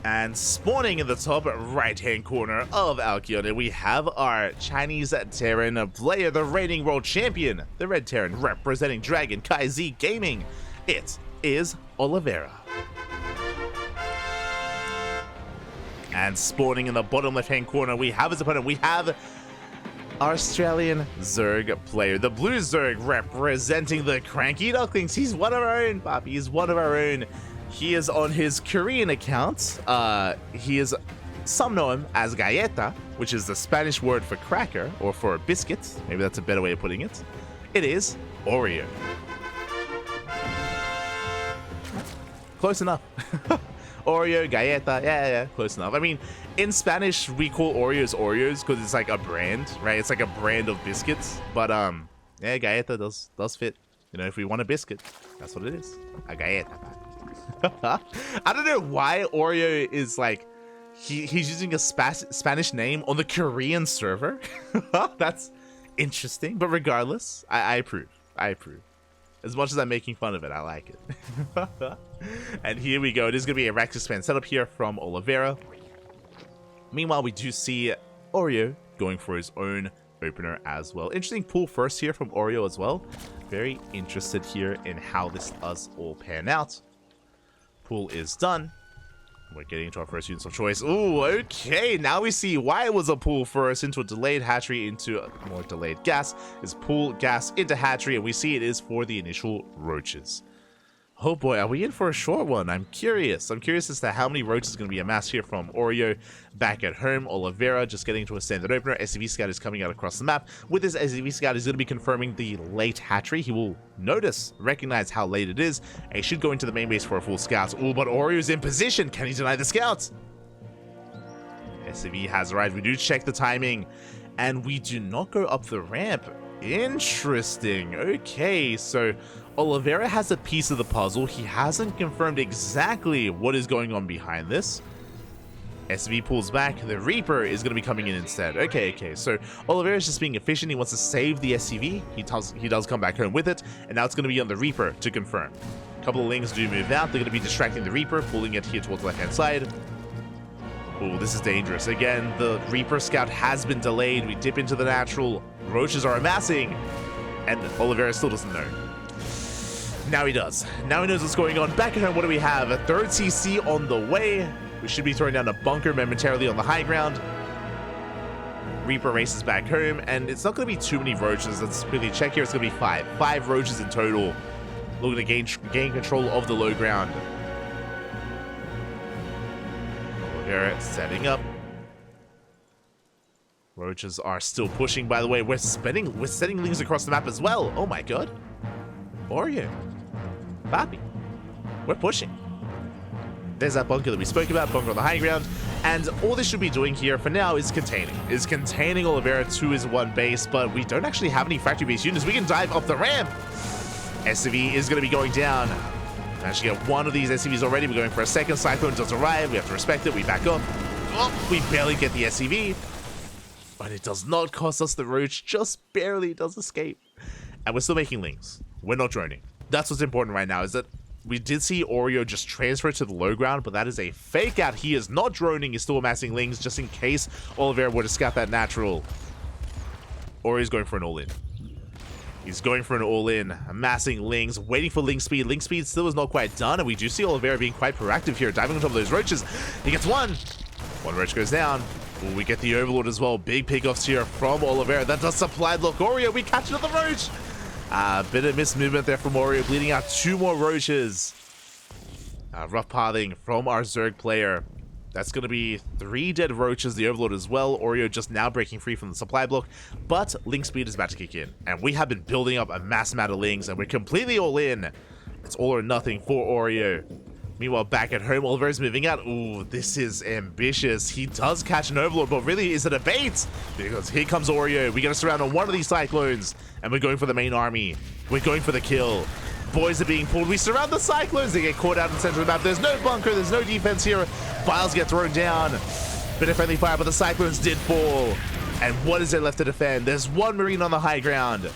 And spawning in the top right-hand corner of Alkione, we have our Chinese Terran player, the reigning world champion, the Red Terran representing Dragon Kai Z Gaming. It is Oliveira. And spawning in the bottom left-hand corner, we have his opponent. We have our Australian Zerg player, the blue Zerg representing the Cranky Ducklings. He's one of our own, Papi. He's one of our own. He is on his Korean account. Some know him as galleta, which is the Spanish word for cracker or for biscuit. Maybe that's a better way of putting it. It is Oreo. Close enough. Oreo, galleta, yeah, close enough. I mean, in Spanish, we call Oreos Oreos because it's like a brand, right? It's like a brand of biscuits. But yeah, galleta does fit. You know, if we want a biscuit, that's what it is. A galleta. I don't know why Oreo is like, he's using a Spanish name on the Korean server. That's interesting, but regardless, I approve. As much as I'm making fun of it, I like it. And here we go. It is going to be a Rax Expand setup here from Oliveira. Meanwhile, we do see Oreo going for his own opener as well. Interesting pull first here from Oreo as well. Very interested here in how this does all pan out. Pool is done. We're getting into our first units of choice. Ooh, okay. Now we see why it was a pool first into a delayed hatchery into a more delayed gas. Is pool gas into hatchery, and we see it is for the initial roaches. Oh boy, are we in for a short one? I'm curious. I'm curious as to how many roaches is going to be amassed here from Oreo back at home. Oliveira just getting into a standard opener. SCV Scout is coming out across the map. With this SCV Scout, he's going to be confirming the late hatchery. He will recognize how late it is, and he should go into the main base for a full scout. Oh, but Oreo's in position. Can he deny the scouts? SCV has arrived. We do check the timing, and we do not go up the ramp. Interesting. Okay, so Oliveira has a piece of the puzzle. He hasn't confirmed exactly what is going on behind this. SV pulls back. The Reaper is going to be coming in instead. Okay. So Oliveira is just being efficient. He wants to save the SCV. He does come back home with it. And now it's going to be on the Reaper to confirm. A couple of Lings do move out. They're going to be distracting the Reaper, pulling it here towards the left-hand side. Oh, this is dangerous. Again, the Reaper Scout has been delayed. We dip into the natural. Roaches are amassing. And Oliveira still doesn't know. Now he does. Now he knows what's going on. Back at home, what do we have? A third CC on the way. We should be throwing down a bunker momentarily on the high ground. Reaper races back home, and it's not going to be too many roaches. Let's quickly check here. It's going to be 5. 5 roaches in total. Looking to gain control of the low ground. Here, setting up. Roaches are still pushing, by the way. We're sending Lings across the map as well. Oh my god. Oreo. Papi. We're pushing. There's that bunker that we spoke about, bunker on the high ground. And all this should be doing here for now is containing Oliveira to his one base, but we don't actually have any factory base units. We can dive up the ramp. SCV is going to be going down. Managed to get one of these SCVs already. We're going for a second. Cyclone does arrive. We have to respect it. We back up. Oh, we barely get the SCV. But it does not cost us the roach. Just barely does escape. And we're still making Lings. We're not droning. That's what's important right now, is that we did see Oreo just transfer to the low ground, but that is a fake out. He is not droning. He's still amassing Lings just in case Oliveira were to scout that natural. Oreo's going for an all-in. He's going for an all-in, amassing Lings, waiting for Ling speed. Ling speed still is not quite done, and we do see Oliveira being quite proactive here, diving on top of those roaches. He gets one. One roach goes down. Ooh, we get the Overlord as well. Big pickoffs here from Oliveira. That does supply look. Oreo, we catch another roach. Bit of mismovement there from Oreo, bleeding out 2 more roaches. Rough pathing from our Zerg player. That's going to be 3 dead roaches, the Overlord as well. Oreo just now breaking free from the supply block, but Ling speed is about to kick in. And we have been building up a mass amount of Lings, and we're completely all in. It's all or nothing for Oreo. Meanwhile, back at home, Oliveira's moving out. Ooh, this is ambitious. He does catch an Overlord, but really, is it a bait? Because here comes Oreo. We got to surround on one of these Cyclones, and we're going for the main army. We're going for the kill. Boys are being pulled. We surround the Cyclones. They get caught out in the center of the map. There's no bunker. There's no defense here. Files get thrown down. Bit of friendly fire, but the Cyclones did fall. And what is there left to defend? There's 1 Marine on the high ground.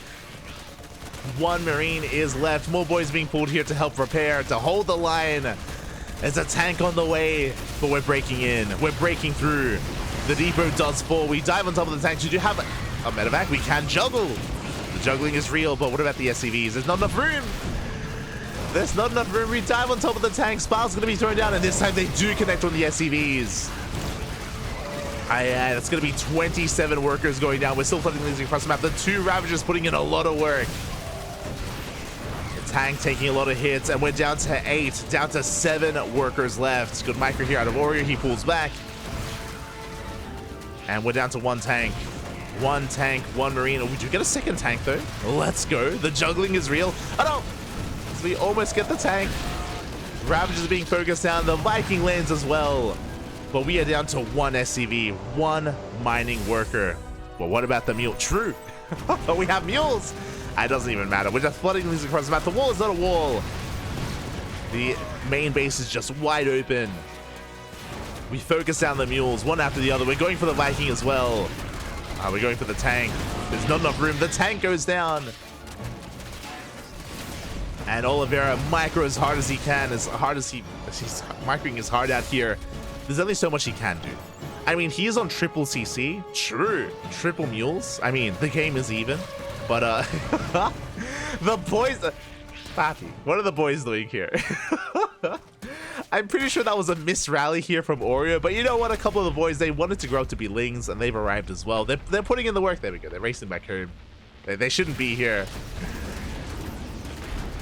1 Marine is left. More boys being pulled here to help repair, to hold the line. There's a tank on the way, but we're breaking in. We're breaking through. The depot does fall. We dive on top of the tank. We do have a medevac. We can juggle. The juggling is real, but what about the SCVs? There's not enough room. There's not enough room. We dive on top of the tank. Spark's going to be thrown down, and this time they do connect on the SCVs. That's going to be 27 workers going down. We're still flooding these across the map. The 2 Ravagers putting in a lot of work. The tank taking a lot of hits, and we're down to 8, down to 7 workers left. Good micro here out of Oreo. He pulls back. And we're down to 1 tank. 1 tank, 1 Marine. Oh, we do get a second tank, though. Let's go. The juggling is real. Oh, no. So we almost get the tank. Ravagers being focused down. The Viking lands as well. But we are down to 1 SCV, 1 mining worker. But what about the mule? True. We have mules. It doesn't even matter. We're just flooding these across the map. The wall is not a wall. The main base is just wide open. We focus down the mules, one after the other. We're going for the Viking as well. We're going for the tank. There's not enough room. The tank goes down. And Oliveira micro as hard as he can, he's microing his hard out here. There's only so much he can do. I mean, he is on triple CC. True. Triple mules. I mean, the game is even. But, the boys... Papi, what are the boys doing here? I'm pretty sure that was a miss rally here from Oreo, but you know what? A couple of the boys, they wanted to grow up to be Lings, and they've arrived as well. They're putting in the work. There we go. They're racing back home. They shouldn't be here.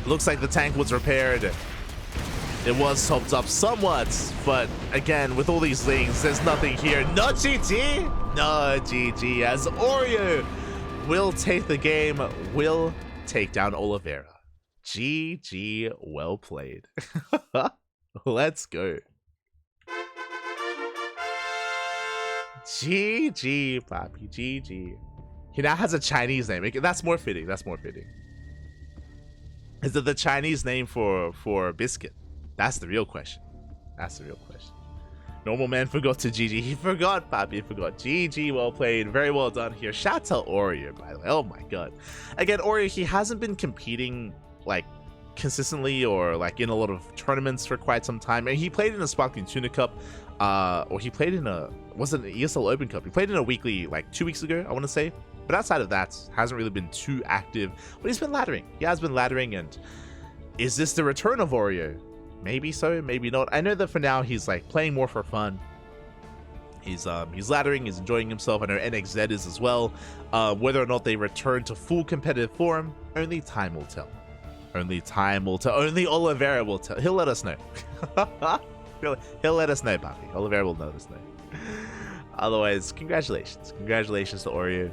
Looks like the tank was repaired. It was topped up somewhat, but again, with all these Lings, there's nothing here. Not GG! No GG, as Oreo will take the game, will take down Oliveira. GG, well played. Let's go. GG, Papi, GG. He now has a Chinese name. That's more fitting. That's more fitting. Is it the Chinese name for biscuit? That's the real question. That's the real question. Normal man forgot to GG. He forgot, Papi. He forgot. GG, well played. Very well done here. Shout out to Oreo, by the way. Oh my god. Again, Oreo, he hasn't been competing like consistently or like in a lot of tournaments for quite some time. And he played in a Sparkling Tuna Cup, or he played in a, was it an ESL Open Cup? He played in a weekly like 2 weeks ago, I want to say. But outside of that, hasn't really been too active. But he's been laddering. He has been laddering, and is this the return of Oreo? Maybe so, maybe not. I know that for now he's like playing more for fun. He's laddering, he's enjoying himself. I know NXZ is as well. Whether or not they return to full competitive form, only time will tell. Only time will tell. Only Oliveira will tell. He'll let us know. he'll let us know, Papi. Oliveira will let us know. Otherwise, congratulations. Congratulations to Oreo.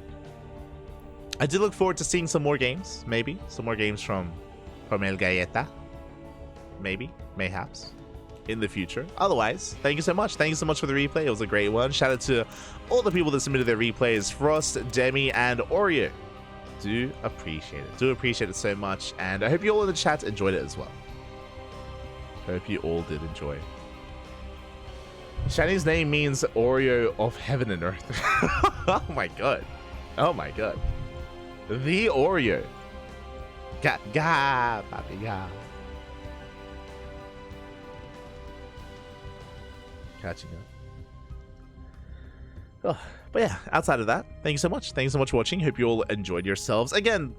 I do look forward to seeing some more games. Maybe. Some more games from El Galleta. Maybe. Mayhaps. In the future. Otherwise, thank you so much. Thank you so much for the replay. It was a great one. Shout out to all the people that submitted their replays. Frost, Demi, and Oreo. Do appreciate it. Do appreciate it so much. And I hope you all in the chat enjoyed it as well. Hope you all did enjoy. Shani's name means Oreo of heaven and earth. Oh my god. Oh my god. The Oreo. Papi, ga. Catching up. Oh, but yeah, outside of that, thank you so much. Thank you so much for watching. Hope you all enjoyed yourselves. Again,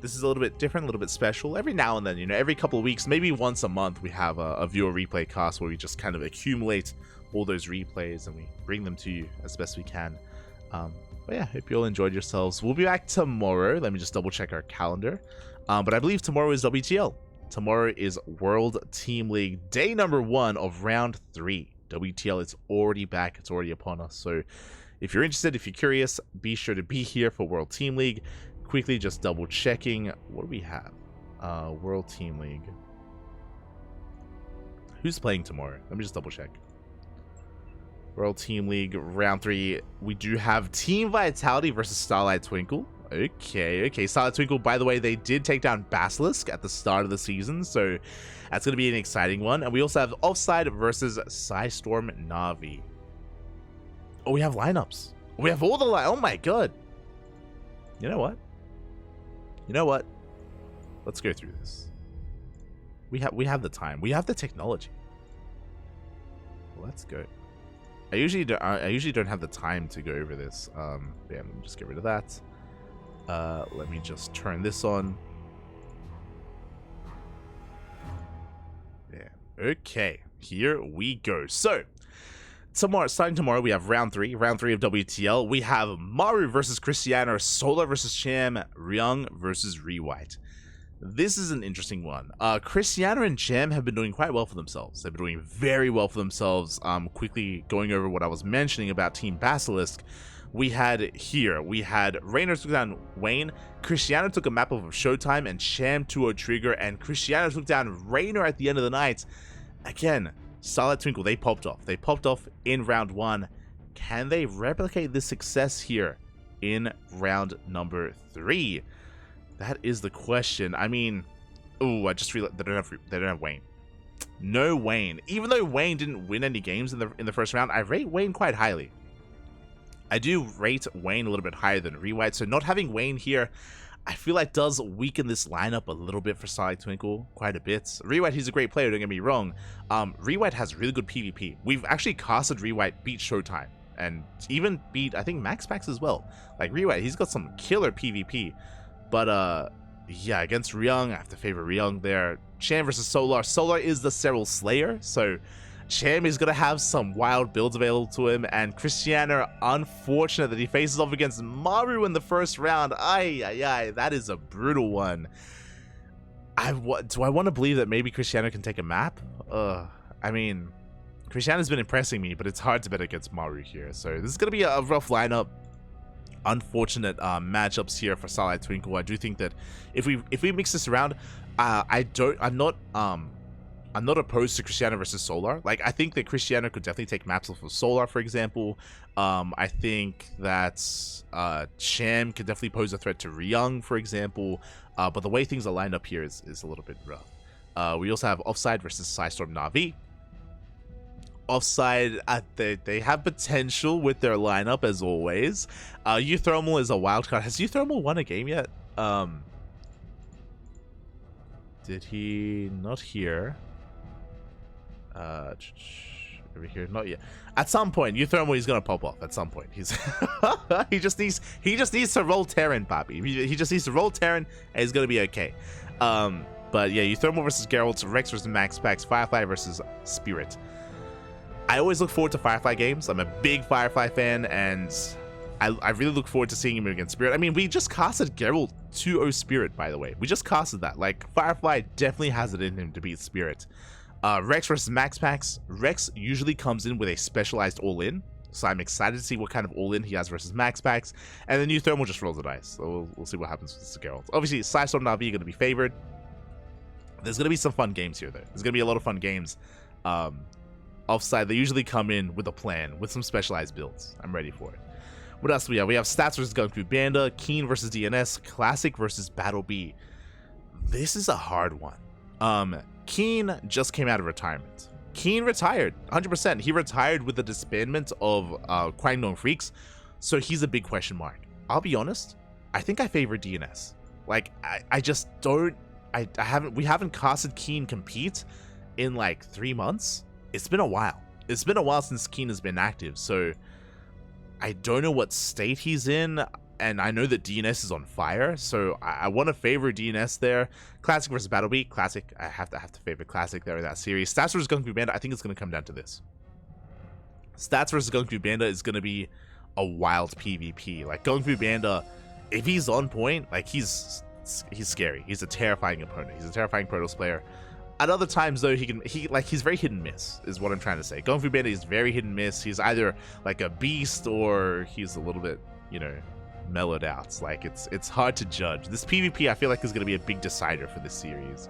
this is a little bit different, a little bit special. Every now and then, you know, every couple of weeks, maybe once a month, we have a viewer replay cast where we just kind of accumulate all those replays and we bring them to you as best we can. But yeah, hope you all enjoyed yourselves. We'll be back tomorrow. Let me just double check our calendar. But I believe tomorrow is WTL. Tomorrow is World Team League, day number 1 of round 3. WTL, it's already back. It's already upon us. So if you're interested, if you're curious, be sure to be here for World Team League. Quickly just double checking. What do we have? World Team League. Who's playing tomorrow? Let me just double check. World Team League round 3. We do have Team Vitality versus Starlight Twinkle. Okay. Starlight Twinkle, by the way, they did take down Basilisk at the start of the season, so that's going to be an exciting one. And we also have Offside versus Psystorm Na'Vi. Oh, we have lineups. We have all the oh my god. You know what? Let's go through this. We have the time. We have the technology. let's go. I usually don't have the time to go over this. Yeah, let me just get rid of that. Let me just turn this on. Yeah. Okay, here we go. So starting tomorrow, we have round three of WTL. We have Maru versus Cristiano, Solar versus Cham, Ryung versus Rewhite. This is an interesting one. Cristiano and Cham have been doing quite well for themselves. They've been doing very well for themselves. Quickly going over what I was mentioning about Team Basilisk. We had Rainer took down Wayne, Cristiano took a map of Showtime, and Cham 2-0 Trigger, and Cristiano took down Rainer at the end of the night. Again, Starlight Twinkle, they popped off. They popped off in round 1. Can they replicate this success here in round number 3? That is the question. I mean, I just realized they don't have Wayne. No Wayne. Even though Wayne didn't win any games in the first round, I rate Wayne quite highly. I do rate Wayne a little bit higher than Rewhite, so not having Wayne here, I feel like does weaken this lineup a little bit for Starlight Twinkle, quite a bit. Rewhite, he's a great player, don't get me wrong. Rewhite has really good PvP. We've actually casted Rewhite beat Showtime, and even beat, I think, Max Packs as well. Like, Rewhite, he's got some killer PvP. But, yeah, against Ryung, I have to favor Ryung there. Cham versus Solar. Solar is the Serral Slayer, so Cham is going to have some wild builds available to him. And Cristiano, unfortunate that he faces off against Maru in the first round. Ay, that is a brutal one. Do I want to believe that maybe Cristiano can take a map? I mean, Cristiano's been impressing me, but it's hard to bet against Maru here. So this is going to be a rough lineup. Unfortunate matchups here for Starlight Twinkle. I do think that if we mix this around, I'm not opposed to Cristiano versus Solar. Like, I think that Cristiano could definitely take maps off of Solar, for example. I think that Cham could definitely pose a threat to Ryung, for example. But the way things are lined up here is a little bit rough. We also have Offside versus Psystorm Na'Vi. Offside, they have potential with their lineup as always. Euthermal is a wild card. Has Euthermal won a game yet? Did he? Not here. Over here, not yet. At some point, Euthermal, he's gonna pop off. At some point, he's he just needs to roll Terran, Bobby. He just needs to roll Terran, and he's gonna be okay. But yeah, Euthermal versus Geralt, Rex versus Max Pax, Firefly versus Spirit. I always look forward to Firefly games. I'm a big Firefly fan, and I really look forward to seeing him against Spirit. I mean, we just casted Geralt 2-0 Spirit, by the way. We just casted that. Like, Firefly definitely has it in him to beat Spirit. Rex versus Max Pax. Rex usually comes in with a specialized all-in, so I'm excited to see what kind of all-in he has versus Max Pax. And then Euthermal just rolls the dice, so we'll see what happens with this Geralt. Obviously, Psystorm Na'Vi are going to be favored. There's going to be some fun games here, though. There's going to be a lot of fun games. Offside, they usually come in with a plan, with some specialized builds. I'm ready for it. What else do we have? We have Stats versus Gunku Banda, Keen versus DNS, Classic versus Battle B. This is a hard one. Keen just came out of retirement. Keen retired, 100%. He retired with the disbandment of Kwangdong Freaks, so he's a big question mark. I'll be honest, I think I favor DNS. Like, I just don't, we haven't casted Keen compete in like 3 months. It's been a while. It's been a while since Keen has been active, so I don't know what state he's in, and I know that DNS is on fire, so I want to favor DNS there. Classic versus Battle Beat. Classic, I have to favor Classic there in that series. Stats versus Gunku Banda, I think it's going to come down to this. Stats versus Gunku Banda is going to be a wild PvP. Like, Gunku Banda, if he's on point, like, he's scary. He's a terrifying opponent. He's a terrifying Protoss player. At other times, though, he's very hit and miss, is what I'm trying to say. Kung Fu Bandit is very hit and miss. He's either like a beast or he's a little bit, you know, mellowed out. Like, it's hard to judge. This PvP, I feel like, is going to be a big decider for this series.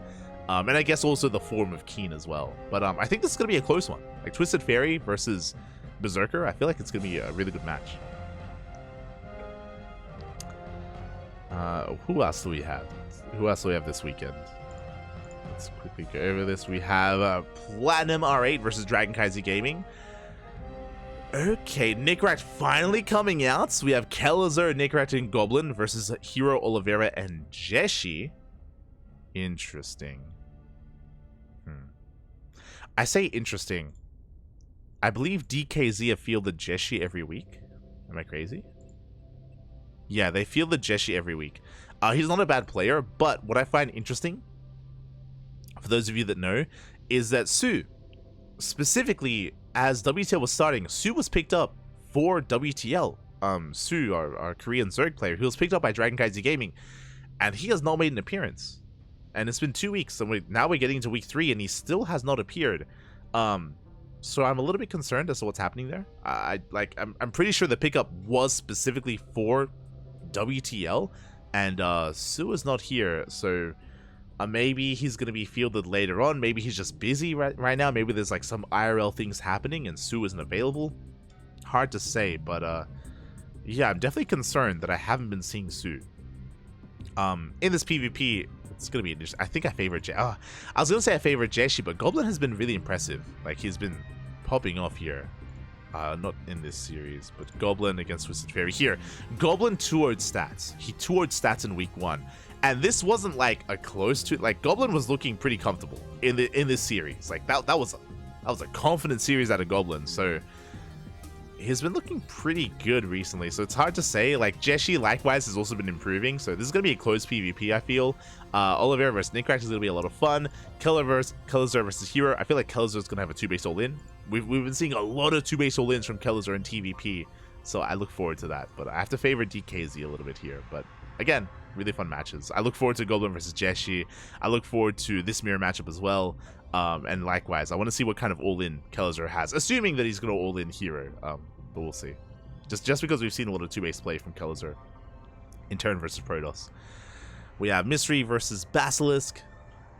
And I guess also the form of Keen as well. But I think this is going to be a close one. Like, Twisted Fairy versus Berserker, I feel like it's going to be a really good match. Who else do we have? Who else do we have this weekend? Let's quickly go over this. We have Platinum R8 versus Dragon Kaiser Gaming. Okay, Nickrat finally coming out. So we have Kelazar, Nickrat, and Goblin versus Hero, Oliveira, and Jeshi. Interesting. I say interesting I believe DKZ have fielded Jeshi every week. Am I crazy? Yeah, they fielded Jeshi every week. He's not a bad player, but what I find interesting, for those of you that know, is that Su, specifically as WTL was starting, Su was picked up for WTL. Su, our Korean Zerg player, he was picked up by Dragon Kaiser Gaming, and he has not made an appearance. And it's been 2 weeks, and now we're getting into week 3, and he still has not appeared. So I'm a little bit concerned as to what's happening there. I'm pretty sure the pickup was specifically for WTL, and Su is not here, so maybe he's gonna be fielded later on. Maybe he's just busy right now. Maybe there's like some IRL things happening and Su isn't available. Hard to say, but yeah, I'm definitely concerned that I haven't been seeing Su. In this PvP, it's gonna be interesting. I think I favor I was gonna say I favor Jeshi, but Goblin has been really impressive. Like, he's been popping off here. Not in this series, but Goblin against Twisted Fairy here. Goblin 2-0'd stats. He 2-0'd stats in week 1. And this wasn't like a close to, like, Goblin was looking pretty comfortable in this series. Like, that was a confident series out of Goblin. So he's been looking pretty good recently, so it's hard to say. Like, Jeshi likewise has also been improving, so this is gonna be a close PvP, I feel. Oliveira versus Nickcrack is gonna be a lot of fun. Kellezer versus Hero. I feel like Kellezer is gonna have a 2-base all-in. We've been seeing a lot of 2-base all-ins from Kellezer in TvP, so I look forward to that. But I have to favor DKZ a little bit here. But again, really fun matches. I look forward to Goblin versus Jeshi. I look forward to this mirror matchup as well. And likewise, I want to see what kind of all-in Kellezer has, assuming that he's going to all-in Hero. But we'll see. Just because we've seen a lot of 2-base play from Kellezer in turn versus Protoss. We have Mystery versus Basilisk.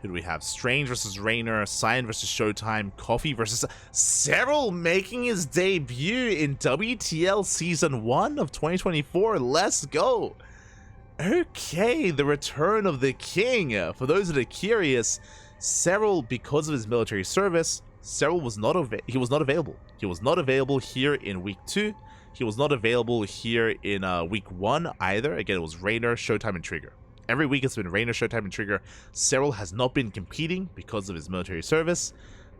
Who do we have? Strange versus Rainer, Cyan versus Showtime, Coffee versus Cyril making his debut in WTL Season 1 of 2024. Let's go. Okay, the return of the king. For those that are curious, Cyril, because of his military service, Cyril was not available. He was not available here in week 2. He was not available here in week 1 either. Again, it was Rainer, Showtime, and Trigger. Every week it's been Rainer, Showtime, and Trigger. Cyril has not been competing because of his military service,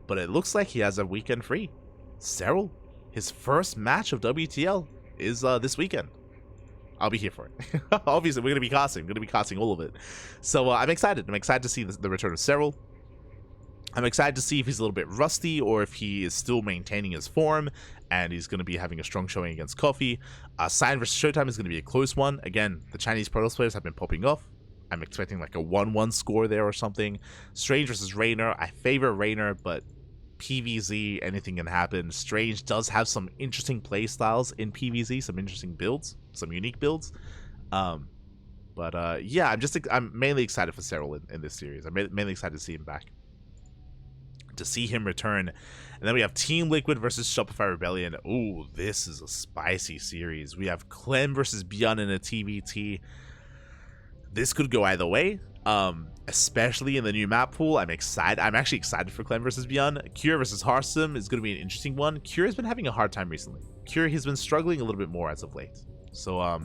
but it looks like he has a weekend free. Cyril, his first match of WTL is this weekend. I'll be here for it. Obviously, we're going to be casting. We're going to be casting all of it. So I'm excited. I'm excited to see the return of Cyril. I'm excited to see if he's a little bit rusty or if he is still maintaining his form and he's going to be having a strong showing against Coffee. Cyan versus Showtime is going to be a close one. Again, the Chinese Protoss players have been popping off. I'm expecting like a 1-1 score there or something. Strange versus Rainer. I favor Rainer, but PvZ, anything can happen. Strange does have some interesting play styles in PvZ, some interesting builds, some unique builds. Yeah, I'm mainly excited for Cyril in this series. I'm mainly excited to see him back, to see him return. And then we have Team Liquid versus Shopify Rebellion. Ooh, this is a spicy series. We have Clem versus Beyond in a TVT. This could go either way, especially in the new map pool. I'm excited. I'm actually excited for Clem versus Beyond. Cure versus Harsum is going to be an interesting one. Cure has been having a hard time recently. Cure has been struggling a little bit more as of late. So I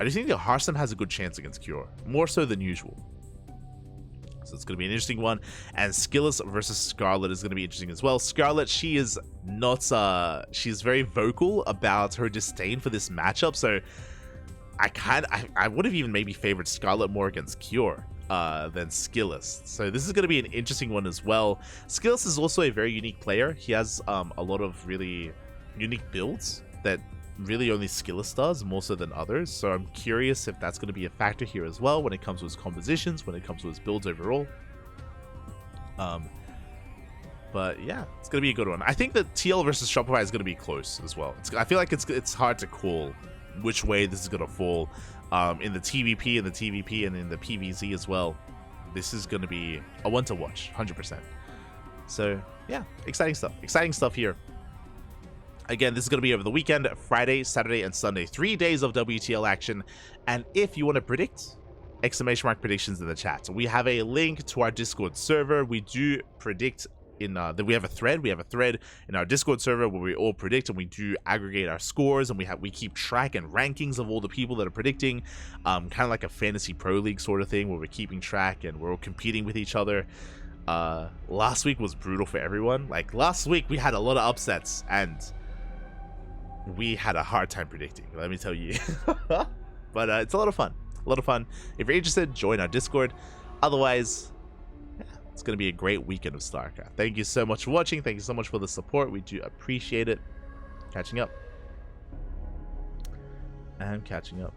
do think that Harsum has a good chance against Cure, more so than usual. So it's going to be an interesting one. And Skillis versus Scarlet is going to be interesting as well. Scarlet, she is not, she's very vocal about her disdain for this matchup. So I would have even maybe favored Scarlet more against Cure than Skillis. So this is going to be an interesting one as well. Skillis is also a very unique player. He has a lot of really unique builds that really only Skillis does, more so than others. So I'm curious if that's going to be a factor here as well when it comes to his compositions, when it comes to his builds overall. But yeah, it's going to be a good one. I think that TL versus Shopify is going to be close as well. I feel like it's hard to call which way this is going to fall in the TVP and the TVP and in the PVZ as well. This is going to be a one to watch, 100%. So yeah, exciting stuff here. Again, this is going to be over the weekend, Friday, Saturday, and Sunday. 3 days of WTL action. And if you want to predict, ! Predictions in the chat. So we have a link to our Discord server. We do predict that we have a thread. We have a thread in our Discord server where we all predict and we do aggregate our scores, and we keep track and rankings of all the people that are predicting, kind of like a fantasy pro league sort of thing where we're keeping track and we're all competing with each other. Last week was brutal for everyone. Like, last week we had a lot of upsets, and we had a hard time predicting, let me tell you. But it's a lot of fun. A lot of fun. If you're interested, join our Discord. Otherwise, yeah, it's going to be a great weekend of StarCraft. Thank you so much for watching. Thank you so much for the support. We do appreciate it. Catching up. And catching up.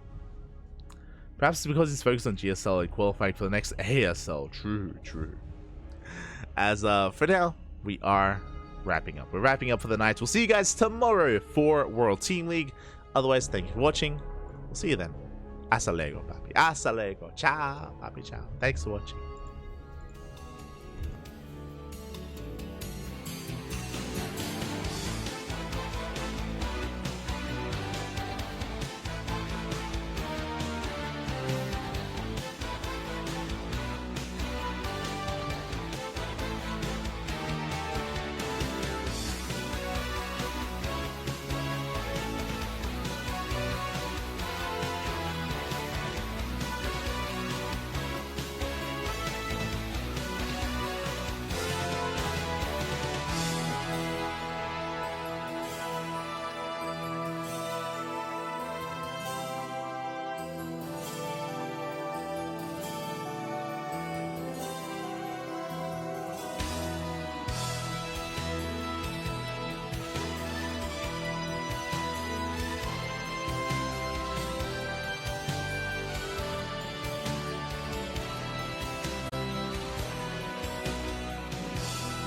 Perhaps it's because he's focused on GSL and qualifying for the next ASL. True, true. As for now, we are wrapping up. We're wrapping up for the night. We'll see you guys tomorrow for World Team League. Otherwise, thank you for watching. We'll see you then. Hasta luego, papi. Hasta luego. Ciao, papi. Ciao. Thanks for watching.